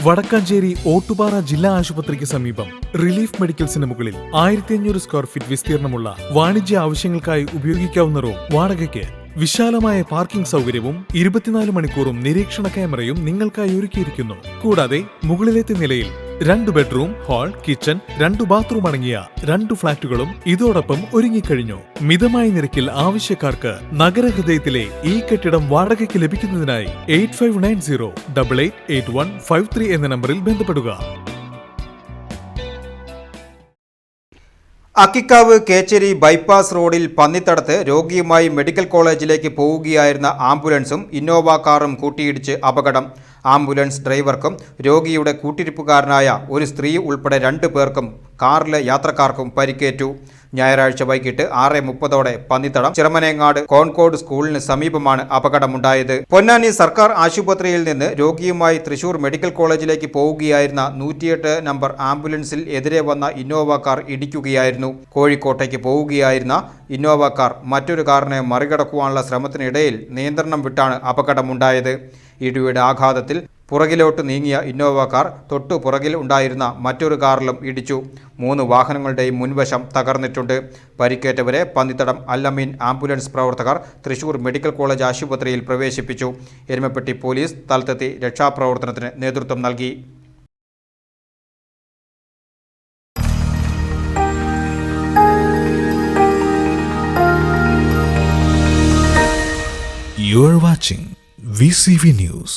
വടക്കാഞ്ചേരി ഓട്ടുപാറ ജില്ലാ ആശുപത്രിക്ക് സമീപം റിലീഫ് മെഡിക്കൽസിന് മുകളിൽ 1500 സ്ക്വയർ ഫീറ്റ് വിസ്തീർണമുള്ള വാണിജ്യ ആവശ്യങ്ങൾക്കായി ഉപയോഗിക്കാവുന്ന റൂം വാടകയ്ക്ക്. വിശാലമായ പാർക്കിംഗ് സൗകര്യവും 24 മണിക്കൂറും നിരീക്ഷണ ക്യാമറയും നിങ്ങൾക്കായി ഒരുക്കിയിരിക്കുന്നു. കൂടാതെ മുകളിലത്തെ നിലയിൽ 2 ബെഡ്റൂം, ഹാൾ, കിച്ചൺ, 2 ബാത്റൂം അടങ്ങിയ 2 ഫ്ളാറ്റുകളും ഇതോടൊപ്പം ഒരുങ്ങിക്കഴിഞ്ഞു. മിതമായ നിരക്കിൽ ആവശ്യക്കാർക്ക് നഗരഹൃദയത്തിലെ ഈ കെട്ടിടം വാടകയ്ക്ക് ലഭിക്കുന്നതിനായി 8590888153 എന്ന നമ്പറിൽ ബന്ധപ്പെടുക. അക്കിക്കാവ് കേച്ചേരി ബൈപ്പാസ് റോഡിൽ പന്നിത്തടത്ത് രോഗിയുമായി മെഡിക്കൽ കോളേജിലേക്ക് പോവുകയായിരുന്ന ആംബുലൻസും ഇന്നോവ കാറും കൂട്ടിയിടിച്ച് അപകടം. ആംബുലൻസ് ഡ്രൈവർക്കും രോഗിയുടെ കൂട്ടിരിപ്പുകാരനായ ഒരു സ്ത്രീ ഉൾപ്പെടെ 2 പേർക്കും കാറിലെ യാത്രക്കാർക്കും പരിക്കേറ്റു. ഞായറാഴ്ച വൈകിട്ട് 6:30 പന്നിത്തടം ചിറമനേങ്ങാട് കോൺകോഡ് സ്കൂളിന് സമീപമാണ് അപകടമുണ്ടായത്. പൊന്നാനി സർക്കാർ ആശുപത്രിയിൽ നിന്ന് രോഗിയുമായി തൃശൂർ മെഡിക്കൽ കോളേജിലേക്ക് പോവുകയായിരുന്ന 108 നമ്പർ ആംബുലൻസിൽ എതിരെ വന്ന ഇന്നോവ കാർ ഇടിക്കുകയായിരുന്നു. കോഴിക്കോട്ടേക്ക് പോവുകയായിരുന്ന ഇന്നോവ കാർ മറ്റൊരു കാറിനെ മറികടക്കുവാനുള്ള ശ്രമത്തിനിടയിൽ നിയന്ത്രണം വിട്ടാണ് അപകടമുണ്ടായത്. ഇടിയുടെ ആഘാതത്തിൽ പുറകിലോട്ട് നീങ്ങിയ ഇന്നോവ കാർ തൊട്ടു പുറകിൽ ഉണ്ടായിരുന്ന മറ്റൊരു കാറിലും ഇടിച്ചു. 3 വാഹനങ്ങളുടെയും മുൻവശം തകർന്നിട്ടുണ്ട്. പരിക്കേറ്റവരെ പന്നിത്തടം അല്ലമീൻ ആംബുലൻസ് പ്രവർത്തകർ തൃശൂർ മെഡിക്കൽ കോളേജ് ആശുപത്രിയിൽ പ്രവേശിപ്പിച്ചു. എരുമപ്പെട്ടി പോലീസ് സ്ഥലത്തെത്തി രക്ഷാപ്രവർത്തനത്തിന് നേതൃത്വം നൽകി. You are watching VCV News.